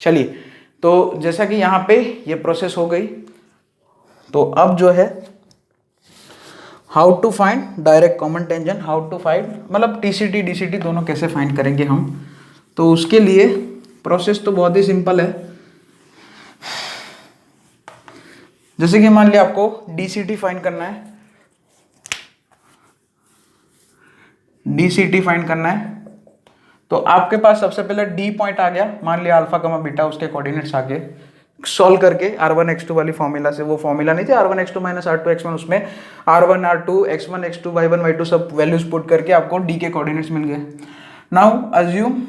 चलिए, तो जैसा कि यहाँ पे ये प्रोसेस हो गई, तो अब जो है how to find direct common tangent, how to find मतलब टीसीटी डीसीटी दोनों कैसे फाइंड करेंगे हम। तो उसके लिए प्रोसेस तो बहुत ही सिंपल है। जैसे कि मान लिया आपको डीसीटी फाइंड करना है, डीसीटी फाइंड करना है, तो आपके पास सबसे पहले डी पॉइंट आ गया, मान लिया अल्फा कमा बीटा, उसके कोऑर्डिनेट्स आ गए, सॉल्व करके R1 X2 वाली फॉर्मूला से, वो फॉर्मूला नहीं थी R1 X2 minus R2 X1, उसमें R1 R2 X1 X2 Y1 Y2 सब वैल्यूज पुट करके आपको डी के कोऑर्डिनेट्स मिल गए। नाउ अज्यूम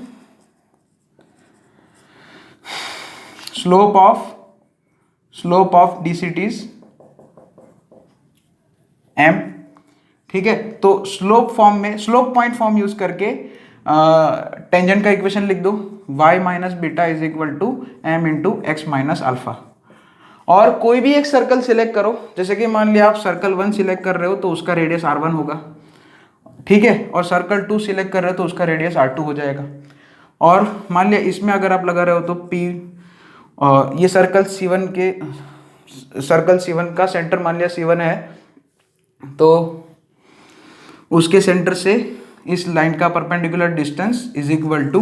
स्लोप ऑफ डीसीटीज m, ठीक है। तो स्लोप पॉइंट फॉर्म यूज करके टेंजेंट का इक्वेशन लिख दो, y minus beta is equal to m into x minus alpha. और कोई भी एक सर्कल सिलेक्ट करो, जैसे कि मान लिया आप सर्कल 1 सिलेक्ट कर रहे हो तो उसका रेडियस R1 होगा, ठीक है, और सर्कल 2 सिलेक्ट कर रहे हो तो उसका रेडियस R2 हो जाएगा। और मान लिया इसमें अगर आप लगा रहे हो तो P, ये सर्कल C1 का सेंटर मान लिया C1 है, तो उसके सेंटर से इस लाइन का perpendicular distance is equal to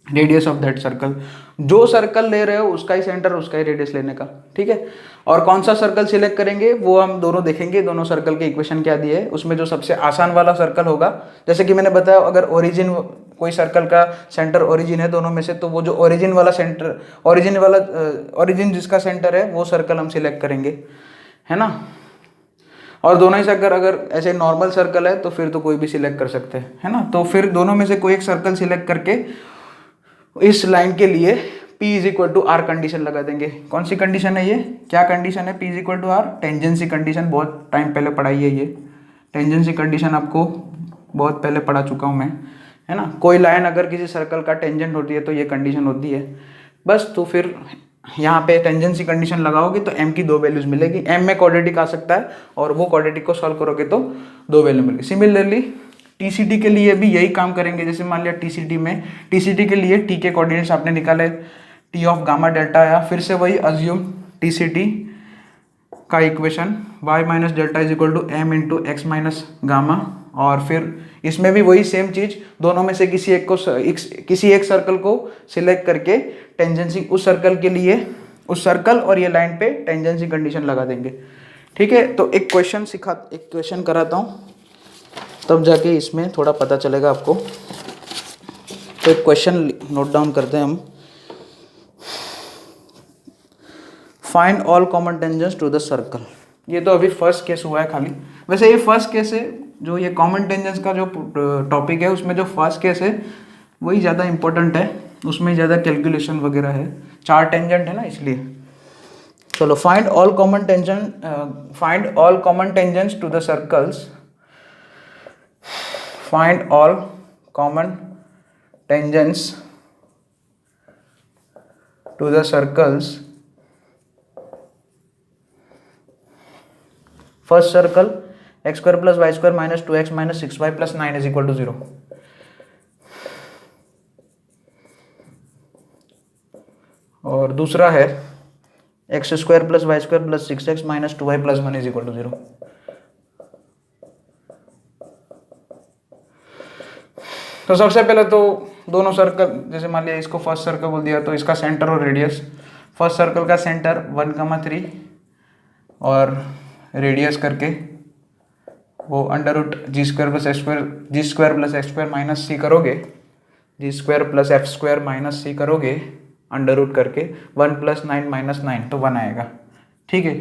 radius of that circle. जो सर्कल ले रहे हो उसका ही सेंटर, उसका ही रेडियस लेने का, ठीक है। और कौन सा सर्कल सिलेक्ट करेंगे वो हम दोनों देखेंगे, दोनों सर्कल के इक्वेशन क्या दिए है। उसमें जो सबसे आसान वाला सर्कल होगा, जैसे कि मैंने बताया, अगर ओरिजिन, कोई सर्कल का सेंटर ओरिजिन है दोनों में से, तो वो जो ओरिजिन जिसका सेंटर है वो सर्कल हम सिलेक्ट करेंगे, है ना। और दोनों ही सर्कल अगर ऐसे नॉर्मल सर्कल है तो फिर तो कोई भी सिलेक्ट कर सकते हैं, है ना। तो फिर दोनों में से कोई एक सर्कल सिलेक्ट करके इस लाइन के लिए P is equal to R condition लगा देंगे। कौन सी कंडीशन है ये, क्या कंडीशन है, P is equal to R, tangency condition, बहुत टाइम पहले पढ़ाई है ये टेंजेंसी कंडीशन, आपको बहुत पहले पढ़ा चुका हूँ मैं, है ना। कोई लाइन अगर किसी सर्कल का टेंजेंट होती है तो ये कंडीशन होती है बस। तो फिर यहाँ पे टेंजेंसी कंडीशन लगाओगे तो m की 2 वैल्यूज मिलेगी, m में क्वाड्रेटिक आ सकता है और वो क्वाड्रेटिक को सॉल्व करोगे तो 2 वैल्यू मिलेगी। सिमिलरली टीसीटी के लिए भी यही काम करेंगे। जैसे मान लिया टीसीटी के लिए t के कोऑर्डिनेट्स आपने निकाले, t ऑफ गामा डेल्टा आया, फिर से वही अज्यूम टीसीटी का equation y minus delta is equal to m into x minus gamma, और फिर इसमें भी वही सेम चीज, दोनों में से किसी एक सर्कल को सिलेक्ट करके टेंजेंसी उस सर्कल के लिए, उस सर्कल और ये लाइन पे टेंजेंसी कंडीशन लगा देंगे, ठीक है। तो एक क्वेश्चन कराता हूँ, तब जाके इसमें थोड़ा पता चलेगा आपको। तो एक क्वेश्चन नोट डाउन करते हैं हम। Find all common tangents to the circle. ये तो अभी फर्स्ट केस हुआ है खाली, वैसे ये फर्स्ट केस है, जो ये कॉमन टेंजेंट्स का जो टॉपिक है उसमें जो फर्स्ट केस है वही ज़्यादा इंपॉर्टेंट है, उसमें ज़्यादा कैलकुलेशन वगैरह है, 4 टेंजेंट है ना इसलिए। चलो, find all common tangents to the circles, find all common tangents to the circles. First circle x square plus y square minus 2x minus 6y plus 9 is equal to 0। और दूसरा है x square plus y square plus 6x minus 2y plus 1 is equal to 0। तो सबसे पहले तो दोनों circle, जैसे मान लिया इसको फर्स्ट सर्कल बोल दिया, तो इसका सेंटर और रेडियस, फर्स्ट सर्कल का सेंटर 1,3 और रेडियस करके वो under root g square plus x square minus c करोगे, g square plus f square minus c करोगे अंडर रूट करके 1 प्लस 9 माइनस 9 तो 1 आएगा, ठीक है।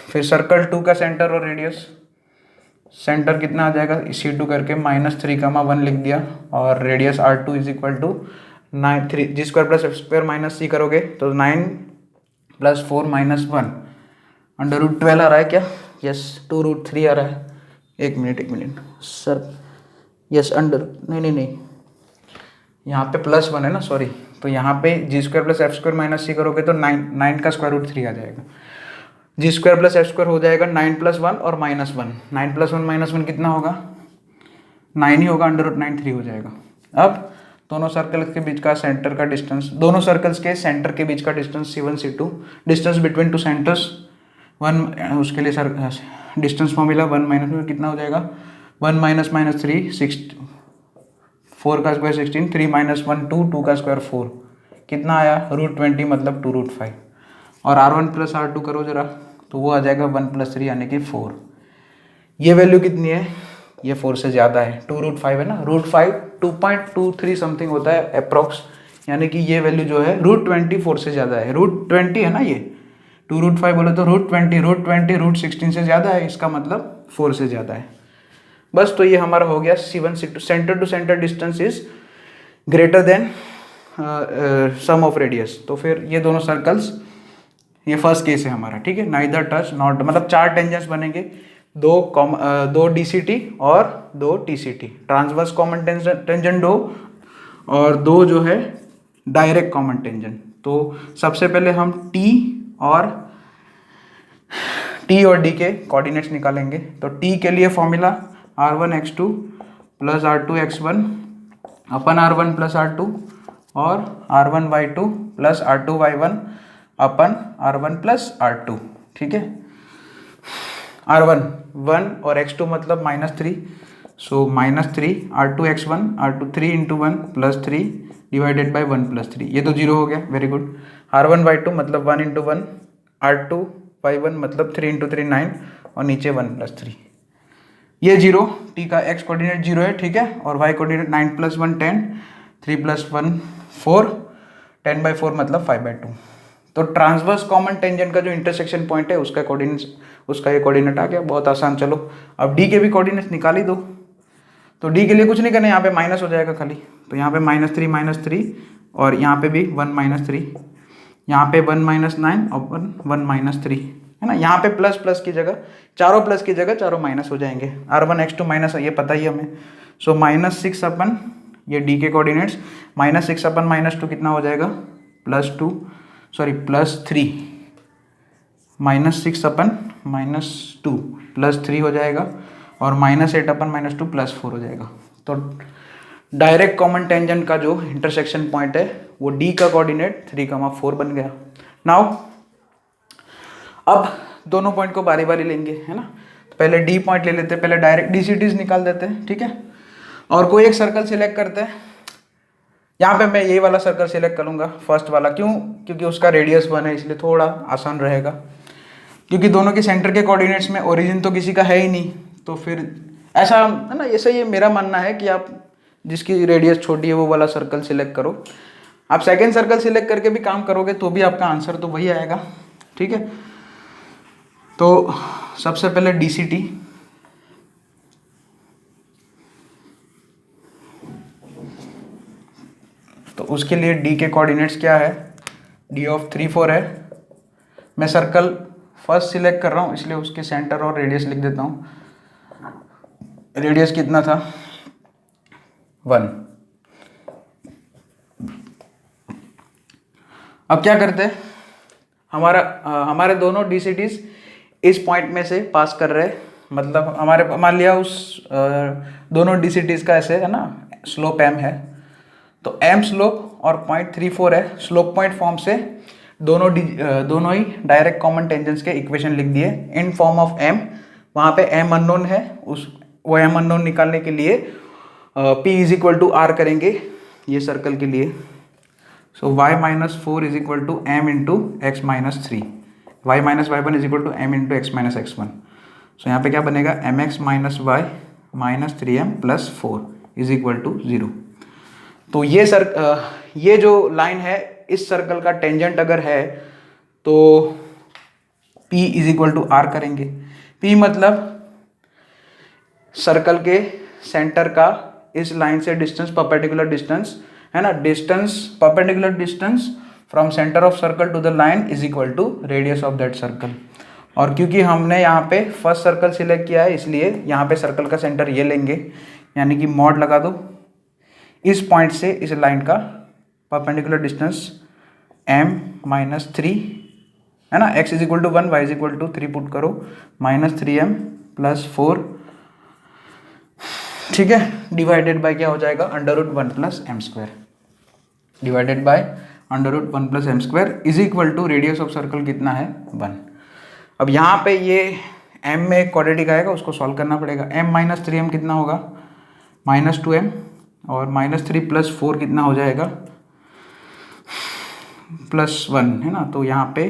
फिर सर्कल 2 का सेंटर और रेडियस, सेंटर कितना आ जाएगा C2 करके -3,1 लिख दिया, और radius R2 is equal to 9 g square plus f square minus c करोगे तो 9 प्लस 4 माइनस 1 अंडर रूट 12 आ रहा है क्या, यस 2√3 आ रहा है। एक मिनट सर, यस अंडर नहीं यहाँ पे +1 है ना, सॉरी। तो यहाँ पे g square plus f square minus c करोगे तो 9 का स्क्वायर रूट 3 आ जाएगा, g square plus f square हो जाएगा 9 + 1 और -1, 9 + 1 -1 कितना होगा, 9 ही होगा, अंडर रूट 9 3 हो जाएगा। अब दोनों सर्कल्स के बीच का सेंटर का डिस्टेंस, दोनों सर्कल्स के सेंटर के बीच का distance C1 C2, distance between two centres 1, उसके लिए सर डिस्टेंस फॉर्मूला 1 माइनस में कितना हो जाएगा 1 माइनस माइनस 3 6, 4 का स्क्वायर 16, 3 माइनस 1 2, 2 का स्क्वायर 4, कितना आया √20 मतलब 2√5। और R1 प्लस R2 करो जरा तो वो आ जाएगा 1 + 3 यानी कि 4। ये वैल्यू कितनी है, ये 4 से ज़्यादा है, 2√5 है ना, √5 2.23 समथिंग होता है अप्रॉक्स, यानी कि ये वैल्यू जो है √20 4 से ज़्यादा है, √20 है ना ये, 2√5 बोले तो √20 √16 से ज़्यादा है, इसका मतलब 4 से ज़्यादा है। बस तो ये हमारा हो गया C1 C2, centre to centre distance is greater than sum of radius. तो फिर ये दोनों सर्कल्स, ये फर्स्ट केस है हमारा, ठीक है, नाइदर टच नॉट, मतलब 4 टेंजेंट्स बनेंगे, दो DCT और 2 TCT, ट्रांसवर्स कॉमन टेंजेंट 2 और 2 जो है डायरेक्ट कॉमन टेंजेंट। तो सबसे पहले हम T और D के कोऑर्डिनेट्स निकालेंगे। तो T के लिए फॉर्मूला R1x2 प्लस R2x1 अपन R1 प्लस R2 और R1y2 प्लस R2y1 अपन R1 प्लस R2, ठीक है। R1 1 और x2 मतलब -3, सो -3 R2x1 R2 3 into 1 plus 3 divided by 1 plus 3, ये तो 0 हो गया, वेरी गुड। R1y2 मतलब 1 इंटू 1, R2y1 मतलब 3 इंटू 3 9 और नीचे 1 प्लस 3, ये 0, T का x कोऑर्डिनेट 0 है, ठीक है, और y कोऑर्डिनेट 9 प्लस 1 10, 3 प्लस 1 4, 10/4 मतलब 5/2। तो ट्रांसवर्स कॉमन टेंजेंट का जो इंटरसेक्शन पॉइंट है उसका कोऑर्डिनेट, उसका ये कोऑर्डिनेट आ गया, बहुत आसान। चलो अब D के भी कोऑर्डिनेट्स निकाल ही दो। तो D के लिए कुछ नहीं करना, यहाँ पे माइनस हो जाएगा खाली, तो यहाँ पे -3 और यहाँ पे भी 1 -3, यहाँ पे 1 -9 और 1 -3 है ना। यहाँ पे प्लस प्लस की जगह, चारों प्लस की जगह चारों माइनस हो जाएंगे। R1x2 माइनस, ये पता ही हमें, सो -6 अपन ये D के कोऑर्डिनेट्स, -6 अपन -2 कितना हो जाएगा +3, -6 अपन -2 +3 हो जाएगा और -8 अपन -2 +4 हो जाएगा। तो डायरेक्ट कॉमन टेंजेंट का जो इंटरसेक्शन पॉइंट है वो D का कोऑर्डिनेट 3,4 बन गया। नाउ अब दोनों पॉइंट को बारी बारी लेंगे, है ना। तो पहले D पॉइंट ले लेते हैं, पहले डायरेक्ट DCTs निकाल देते हैं, ठीक है। और कोई एक सर्कल सिलेक्ट करते हैं, यहाँ पे मैं ये वाला सर्कल सिलेक्ट करूँगा, फर्स्ट वाला, क्यों, क्योंकि उसका रेडियस 1 है, इसलिए थोड़ा आसान रहेगा, क्योंकि दोनों के सेंटर के कोऑर्डिनेट्स में ओरिजिन तो किसी का है ही नहीं, तो फिर ऐसा है ना, ऐसा ये मेरा मानना है कि आप जिसकी रेडियस छोटी है वो वाला सर्कल सिलेक्ट करो। आप सेकेंड सर्कल सिलेक्ट करके भी काम करोगे तो भी आपका आंसर तो वही आएगा, ठीक है। तो सबसे पहले DCT, तो उसके लिए D के कोऑर्डिनेट्स क्या है, D ऑफ 3 4 है। मैं सर्कल फर्स्ट सिलेक्ट कर रहा हूँ इसलिए उसके सेंटर और रेडियस लिख देता हूँ। रेडियस कितना था 1। अब क्या करते हैं, हमारे दोनों DCTs इस पॉइंट में से पास कर रहे हैं, मतलब हमारे मान लिया उस दोनों DCTs का ऐसे है ना स्लोप m है, तो m स्लोप और 0.34 है, स्लोप पॉइंट फॉर्म से दोनों ही डायरेक्ट कॉमन टेंजेंट्स के इक्वेशन लिख दिए इन फॉर्म ऑफ m। वहाँ पे m अननोन है, वो m अननोन निकालने के लिए p = r करेंगे ये सर्कल के लिए। सो y - 4 = m × x - 3, y - y1 = m × x - x1। सो यहाँ पे क्या बनेगा, mx - y - 3m + 4 = 0। तो ये जो लाइन है इस सर्कल का टेंजेंट अगर है तो P = r करेंगे। P मतलब सर्कल के सेंटर का इस लाइन से डिस्टेंस, परपेंडिकुलर डिस्टेंस है ना, perpendicular distance from centre of circle to the line = radius of that circle. और क्योंकि हमने यहाँ पे फर्स्ट सर्कल सिलेक्ट किया है इसलिए यहाँ पे सर्कल का सेंटर ये लेंगे, यानी कि मॉड लगा दो इस पॉइंट से इस लाइन का परपेंडिकुलर डिस्टेंस m - 3 है ना, x = 1 y = 3 पुट करो, -3m + 4, ठीक है, डिवाइडेड बाय क्या हो जाएगा √1 + m²। Divided by under root 1 plus M square is equal to radius of circle कितना है 1। अब यहाँ पे ये m में एक क्वाड्रेटिक आएगा, उसको सॉल्व करना पड़ेगा। m माइनस 3m कितना होगा -2m, और -3 + 4 कितना हो जाएगा +1, है ना। तो यहाँ पे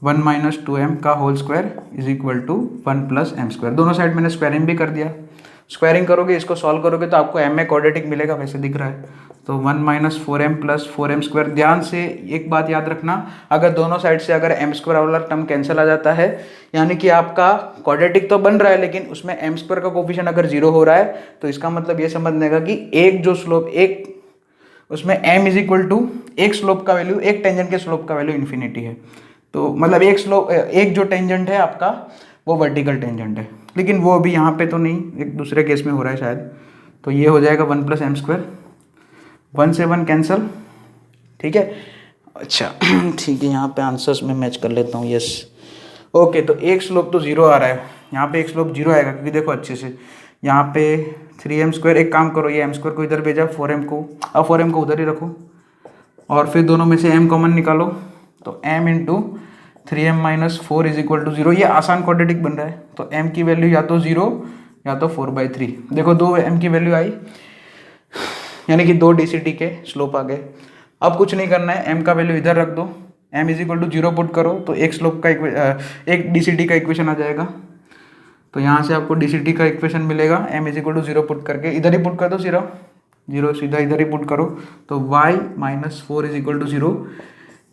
1 - 2m का whole square is equal to 1 + m square. दोनों साइड मैंने स्क्वायरिंग भी कर दिया। स्क्वायरिंग करोगे, इसको सॉल्व करोगे तो आपको m में क्वाड्रेटिक मिलेगा, वैसे दिख रहा है। तो 1 - 4m + 4m स्क्वायर। ध्यान से एक बात याद रखना, अगर दोनों साइड से अगर m स्क्वायर वाला टर्म कैंसिल आ जाता है, यानी कि आपका क्वाड्रेटिक तो बन रहा है लेकिन उसमें m स्क्वायर का कोफिशिएंट अगर 0 हो रहा है, तो इसका मतलब ये समझने का कि एक जो स्लोप, एक उसमें m इज इक्वल टू एक स्लोप का वैल्यू, एक टेंजेंट के स्लोप का वैल्यू इन्फिनिटी है। तो मतलब एक स्लोप, एक जो टेंजेंट है आपका वो वर्टिकल टेंजेंट है, लेकिन वो अभी यहाँ पे तो नहीं, एक दूसरे केस में हो रहा है शायद। तो ये हो जाएगा 1 + m स्क्वायर, 1 से 1 कैंसल, ठीक है। अच्छा ठीक है, यहाँ पे आंसर्स में मैच कर लेता हूँ, यस ओके। तो एक स्लोप तो 0 आ रहा है, यहाँ पे एक स्लोप 0 आएगा, क्योंकि देखो अच्छे से यहाँ पे 3m स्क्वायर, एक काम करो ये m स्क्वायर को इधर भेजा, 4m को, अब 4m को उधर ही रखो, और फिर दोनों में से m कॉमन निकालो, तो m into 3m - 4 is equal to 0। ये आसान क्वाड्रेटिक बन रहा है, तो m की वैल्यू या तो 0 या तो 4/3। देखो 2 m की वैल्यू आई, यानी कि 2 DCT के स्लोप आ गए। अब कुछ नहीं करना है, m का वैल्यू इधर रख दो, m is equal to 0 put करो, तो एक स्लोप का एक DCT का इक्वेशन आ जाएगा। तो यहाँ से आपको DCT का इक्वेशन मिलेगा, m is equal to 0 put करके इधर ही पुट कर दो, 0 सीधा इधर ही पुट करो, तो y - 4 इज इक्वल टू 0।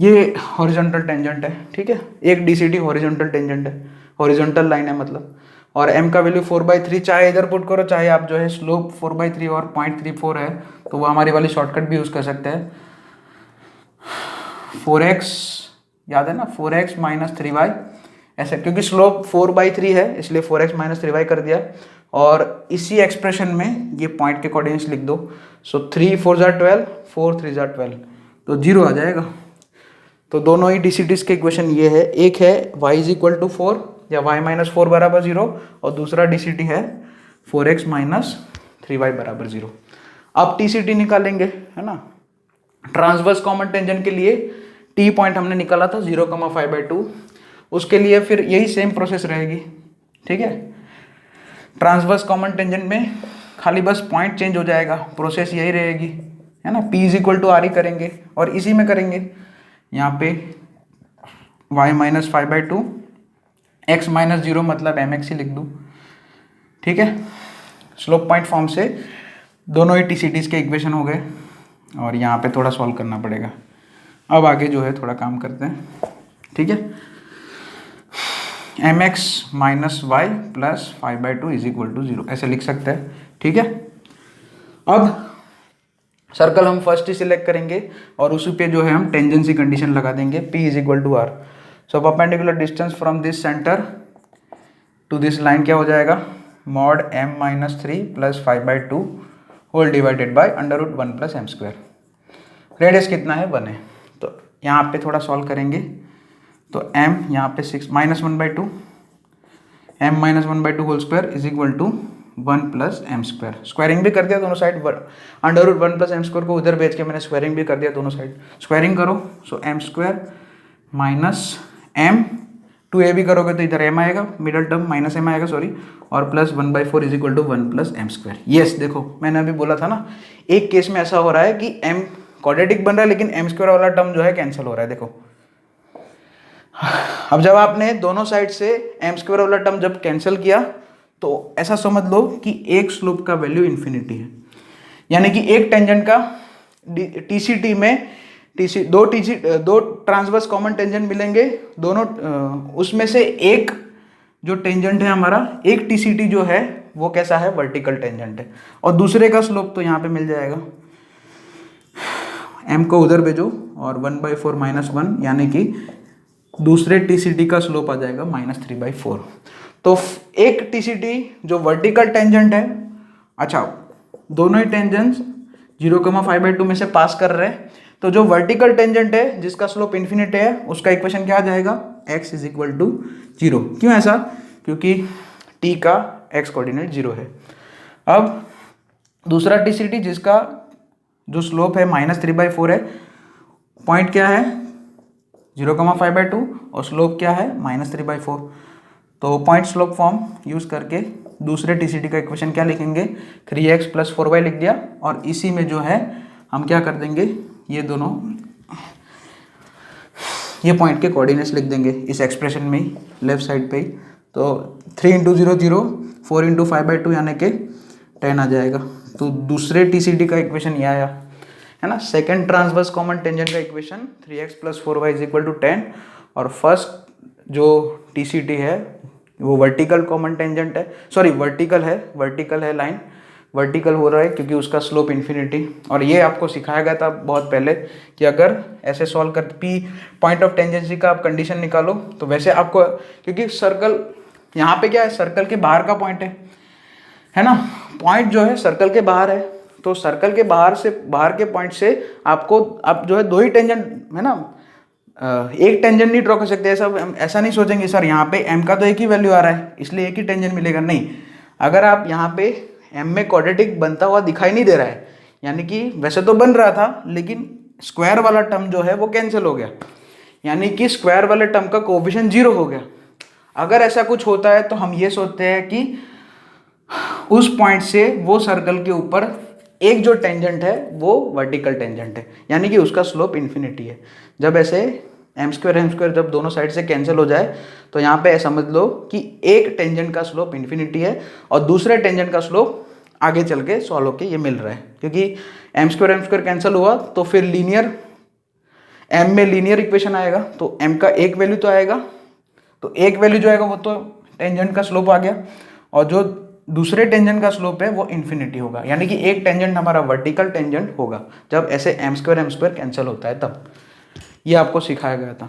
ये हॉरिजॉन्टल टेंजेंट है, ठीक है, एक DCT हॉरिजॉन्टल टेंजेंट है, हॉरिजॉन्टल लाइन है मतलब। और m का वैल्यू 4/3, चाहे इधर पुट करो, चाहे आप जो है स्लोप 4/3 और 0.34 है, तो वो हमारी वाली शॉर्टकट भी यूज़ कर सकते हैं। 4x याद है ना, 4x - 3y ऐसे, क्योंकि स्लोप 4/3 है इसलिए 4x - 3y कर दिया, और इसी एक्सप्रेशन में ये पॉइंट के कोऑर्डिनेट्स लिख दो। सो 3 4 = 12, 4 3 = 12, तो 0 आ जाएगा। तो दोनों ही DCTs के इक्वेशन ये है, एक है y = 4 या y - 4 = 0, और दूसरा DCT है 4x - 3y = 0। अब TCT निकालेंगे, है ना। ट्रांसवर्स कॉमन टेंजेंट के लिए T पॉइंट हमने निकाला था 0,5/2, उसके लिए फिर यही सेम प्रोसेस रहेगी, ठीक है। ट्रांसवर्स कॉमन टेंजेंट में खाली बस पॉइंट चेंज हो जाएगा, प्रोसेस यही रहेगी, है ना। P = R ही करेंगे और इसी में करेंगे। यहाँ पे y - 5/2, x - 0 मतलब mx ही लिख दूँ, ठीक है। स्लोप पॉइंट फॉर्म से दोनों ही TCTs के इक्वेशन हो गए, और यहाँ पे थोड़ा सॉल्व करना पड़ेगा। अब आगे जो है थोड़ा काम करते हैं, ठीक है। mx - y + 5/2 is equal to 0 ऐसे लिख सकते हैं, ठीक है। अब सर्कल हम फर्स्ट ही सिलेक्ट करेंगे और उसी पे जो है हम टेंजेंसी कंडीशन लगा देंगे, P = R। So perpendicular distance from this centre to this line क्या हो जाएगा, mod m - 3 + 5/2 whole divided by under root 1 + m square. Radius कितना है, 1 है। तो यहाँ पे थोड़ा सॉल्व करेंगे, तो m यहाँ पे 6 - 1/2, m - 1/2 whole square is equal to 1 + m square. Squaring भी कर दिया दोनों side, under root 1 + m square को उधर भेज के मैंने स्क्वायरिंग भी कर दिया दोनों साइड। स्क्वायरिंग करो, so m square minus m, 2a भी करोगे तो इधर m आएगा, मिडल टर्म -m आएगा सॉरी, और +1/4 is equal to 1 + m square. Yes देखो मैंने अभी बोला था ना, एक केस में ऐसा हो रहा है कि m क्वाड्रेटिक बन रहा है लेकिन m स्क्वायर वाला टर्म जो है कैंसिल हो रहा है, देखो। अब जब आपने दोनों साइड से m स्क्वायर वाला टर्म जब कैंसिल किया, तो ऐसा समझ लो कि एक स्लोप का वैल्यू इन्फिनिटी है, यानी कि एक टेंजेंट का TCT में दो ट्रांसवर्स कॉमन टेंजेंट मिलेंगे, दोनों उसमें से एक जो टेंजेंट है हमारा, एक TCT जो है वो कैसा है, वर्टिकल टेंजेंट है, और दूसरे का स्लोप तो यहाँ पे मिल जाएगा। m को उधर भेजो और 1/4 - 1, यानी कि दूसरे TCT का स्लोप आ जाएगा -3/4। तो एक TCT जो वर्टिकल टेंजेंट है, अच्छा दोनों ही टेंजेंट्स 0,5/2 में से पास कर रहे हैं, तो जो वर्टिकल टेंजेंट है जिसका स्लोप इन्फिनिटी है उसका इक्वेशन क्या आ जाएगा, x = 0। क्यों ऐसा, क्योंकि t का x कोऑर्डिनेट 0 है। अब दूसरा TCT जिसका जो स्लोप है -3/4 है, पॉइंट क्या है 0,5/2 और स्लोप क्या है -3/4। तो पॉइंट स्लोप फॉर्म यूज़ करके दूसरे टीसीटी का इक्वेशन क्या लिखेंगे, 3x + 4y लिख दिया, और इसी में जो है हम क्या कर देंगे, ये दोनों ये पॉइंट के कोऑर्डिनेट्स लिख देंगे इस एक्सप्रेशन में ही, लेफ्ट साइड पे ही। तो 3 × 0 0, 4 × 5/2 यानी कि 10 आ जाएगा। तो दूसरे टीसीटी का इक्वेशन ये आया, है ना। सेकंड ट्रांसवर्स कॉमन टेंजेंट का इक्वेशन 3x + 4y = 10, और फर्स्ट जो टीसीटी है वो वर्टिकल कॉमन टेंजेंट है, सॉरी वर्टिकल है लाइन, वर्टिकल हो रहा है क्योंकि उसका स्लोप इन्फिनिटी। और ये आपको सिखाया गया था बहुत पहले कि अगर ऐसे सॉल्व कर पी पॉइंट ऑफ टेंजेंसी का आप कंडीशन निकालो तो वैसे आपको, क्योंकि सर्कल यहाँ पे क्या है, सर्कल के बाहर का पॉइंट है ना, पॉइंट जो है सर्कल के बाहर है, तो सर्कल के बाहर के पॉइंट से आपको अब जो है दो ही टेंजेंट है ना, एक टेंजेंट नहीं ड्रॉ कर सकते। ऐसा नहीं सोचेंगे सर यहाँ पे m का तो एक ही वैल्यू आ रहा है इसलिए एक ही टेंजेंट मिलेगा, नहीं। अगर आप यहाँ पे m में क्वाड्रेटिक बनता हुआ दिखाई नहीं दे रहा है, यानी कि वैसे तो बन रहा था लेकिन स्क्वायर वाला टर्म जो है वो कैंसिल हो गया, यानी कि स्क्वायर वाले टर्म का कोएफिशिएंट 0 हो गया। अगर ऐसा कुछ होता है तो हम ये सोचते हैं कि उस पॉइंट से वो सर्कल के ऊपर एक जो टेंजेंट है वो वर्टिकल टेंजेंट है, यानी कि उसका स्लोप इन्फिनिटी है। जब ऐसे m² जब दोनों साइड से कैंसिल हो जाए तो यहाँ पे समझ लो कि एक टेंजेंट का स्लोप इन्फिनिटी है और दूसरे टेंजेंट का स्लोप आगे चल के सॉल्व होके ये मिल रहा है, क्योंकि m² कैंसिल हुआ तो फिर लीनियर m में लीनियर इक्वेशन आएगा, तो m का एक वैल्यू तो आएगा, तो एक वैल्यू जो आएगा वो तो टेंजेंट का स्लोप आ गया, और जो दूसरे टेंजेंट का स्लोप है वो इन्फिनिटी होगा, यानी कि एक टेंजेंट हमारा वर्टिकल टेंजेंट होगा जब ऐसे m² कैंसिल होता है तब। ये आपको सिखाया गया था।